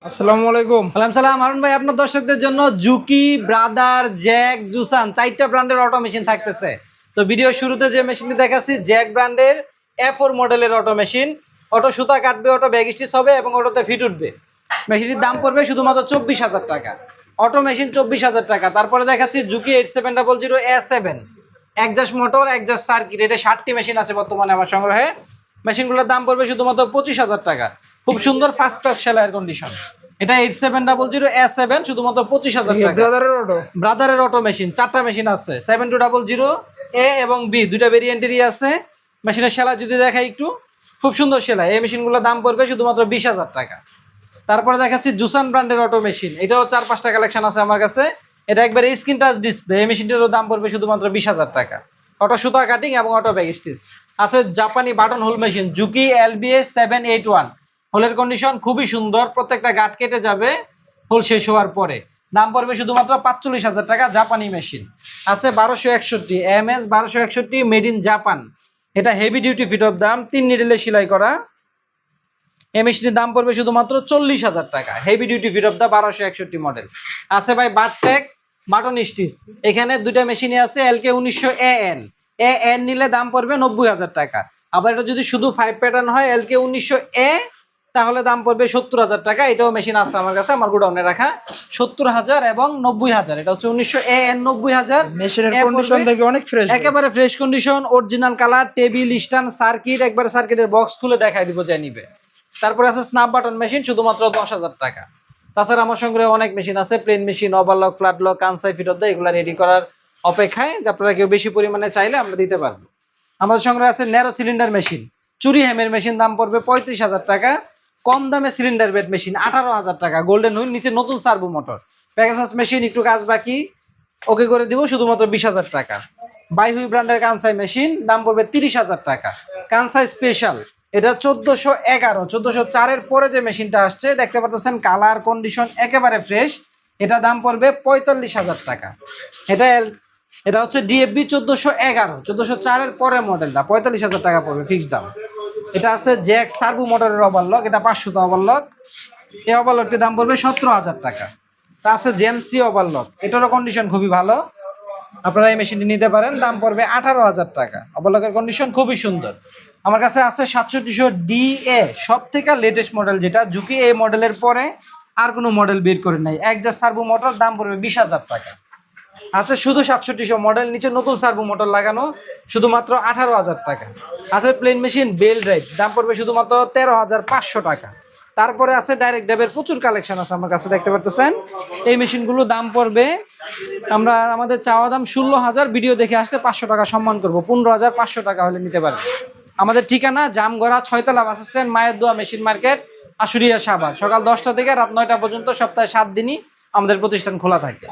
আসসালামু আলাইকুম। ওয়ালাইকুম সালাম। হারুন ভাই, আপনার দর্শকদের জন্য জুকি, ব্রাদার, জ্যাক, জুসান 4টা ব্র্যান্ডের অটো মেশিন থাকতেছে। তো ভিডিও শুরুতে যে মেশিনটি দেখাচ্ছি জ্যাক ব্র্যান্ডের A4 মডেলের অটো মেশিন। অটো সুতা কাটবে, অটো ব্যাগ স্টিচ হবে এবং অটোতে ফিট উঠবে। মেশিনটির দাম পড়বে শুধুমাত্র 24,000 টাকা। অটো মেশিন 24,000 টাকা। তারপরে দেখাচ্ছি Juki 8700A7, exhaust motor, exhaust circuit. এটা 60টি মেশিন আছে বর্তমানে আমার সংগ্রহে। মেশিনগুলোর দাম পড়বে শুধুমাত্র 25,000 টাকা। খুব সুন্দর ফার্স্ট ক্লাস সেলার কন্ডিশন। এটা 8700A7, শুধুমাত্র 25,000 টাকা। ব্রাদারের অটো মেশিন 4টা মেশিন আছে, 7200A এবং B, দুইটা ভেরিয়েন্টেরই আছে। মেশিনের সেলাই যদি দেখাই একটু, খুব সুন্দর সেলাই। এই মেশিনগুলোর দাম পড়বে শুধুমাত্র 20,000 টাকা। তারপরে দেখাচ্ছি জুসান ব্র্যান্ডের অটো মেশিন। এটাও 4-5টা কালেকশন আছে আমার কাছে। এটা একবারে স্ক্রিন টাচ ডিসপ্লে। এই মেশিনটিরও দাম পড়বে শুধুমাত্র 20,000 টাকা। অটো সুতা কাটিং এবং অটো ব্যাগ স্টিচ আছে। জাপানি button hole machine Juki LBS 781, হোলের কন্ডিশন খুবই সুন্দর, প্রত্যেকটা গাঁট কেটে যাবে হোল শেষ হওয়ার পরে। দাম পড়বে শুধুমাত্র 45,000 টাকা। জাপানি মেশিন আছে 1261, MS 1261, মেড ইন জাপান। এটা হেভি ডিউটি ফিট অফ দাম, 3 নিডেলে সেলাই করা। এই মেশিনের দাম পড়বে শুধুমাত্র 40,000 টাকা। Heavy duty fit of the 1261 model আছে ভাই। বারটেক বাটন স্টিচ, এখানে দুইটা মেশিনই আছে। LK 1900 AN নিলে দাম পড়বে 90,000 টাকা। আবার এটা যদি শুধু 5 প্যাটার্ন হয় LK 1900A, তাহলে দাম পড়বে 70,000 টাকা। এটাও মেশিন আছে আমার কাছে, আমার গোডাউনে রাখা। 70,000 এবং 90,000। এটা হচ্ছে 1900 AN 90,000। মেশিনের কন্ডিশন দেখে অনেক ফ্রেশ, একেবারে fresh condition, original colour, table stand, circuit, একবারে সার্কিটের বক্স খুলে দেখাই দিব যে নিবে। তারপরে আছে স্ন্যাপ বাটন মেশিন, শুধুমাত্র 10,000 টাকা। তাছাড়া আমার সঙ্গে অনেক মেশিন আছে, plain machine, overlock, flat lock, Kansai fit of the, এগুলো রেডি করার অপেক্ষায়। যে আপনারা কেউ বেশি পরিমাণে চাইলে আমরা দিতে পারবো। আমাদের সঙ্গে আছে ন্যারো সিলিন্ডার মেশিন, চুরি হ্যামের মেশিন, দাম পড়বে 35,000 টাকা। কম দামে সিলিন্ডার বেড মেশিন 18,000 টাকা। গোল্ডেন হুইল, নিচে নতুন সার্ভো মোটর। প্যাকেজ মেশিন, একটু কাজ বাকি, ওকে করে দিব, শুধুমাত্র 20,000 টাকা। বাইহুই ব্র্যান্ডের কানসাই মেশিন, দাম পড়বে 30,000 টাকা। কানসাই স্পেশাল, এটা 1404 পরে যে মেশিনটা আসছে দেখতে পাচ্ছেন, কালার কন্ডিশন একেবারে ফ্রেশ। এটা দাম পড়বে 45,000 টাকা। এটা হচ্ছে DFB 1404 পরের মডেলটা, 45,000 টাকা পড়বে ফিক্সড দাম। এটা আছে জ্যাক সার্ভো মোটরের ওভারলক, এটা 500 ওভারলক। এই ওভারলকটির দাম পড়বে 17,000 টাকা। তা আছে জেমসি ওভারলক, এটারও কন্ডিশন খুবই ভালো, আপনারা এই মেশিনটি নিতে পারেন। দাম পড়বে 18,000 টাকা। ওভারলকের কন্ডিশন খুবই সুন্দর। আমার কাছে আছে 6700DA, সব থেকে লেটেস্ট মডেল, যেটা ঝুঁকি এই মডেলের পরে আর কোনো মডেল বের করে নাই। একজাস্ট সার্ভো মোটর, দাম পড়বে 20,000 টাকা। আছে শুধু 6700 মডেল, নিচে নতুন সার্ভো মোটর লাগানো, শুধুমাত্র 18,000 টাকা। আছে প্লেন মেশিন বেল ড্রাইভ, দাম পড়বে শুধুমাত্র 13,500 টাকা। তারপরে আছে ডাইরেক্ট ড্রাইভের প্রচুর কালেকশন আছে আমার কাছে, দেখতে পারতেছেন। এই মেশিনগুলো দাম পড়বে, আমরা আমাদের চাওয়া দাম 16,000, ভিডিও দেখে আসলে 500 টাকা সম্মান করবো। 15,500 টাকা হলে নিতে পারবে। আমাদের ঠিকানা জামগড়া 6তলা বাস স্ট্যান্ড, মায়ের দোয়া মেশিন মার্কেট, আশুলিয়া, সাভার। সকাল 10টা থেকে রাত 9টা পর্যন্ত, সপ্তাহে 7 দিনই আমাদের প্রতিষ্ঠান খোলা থাকে।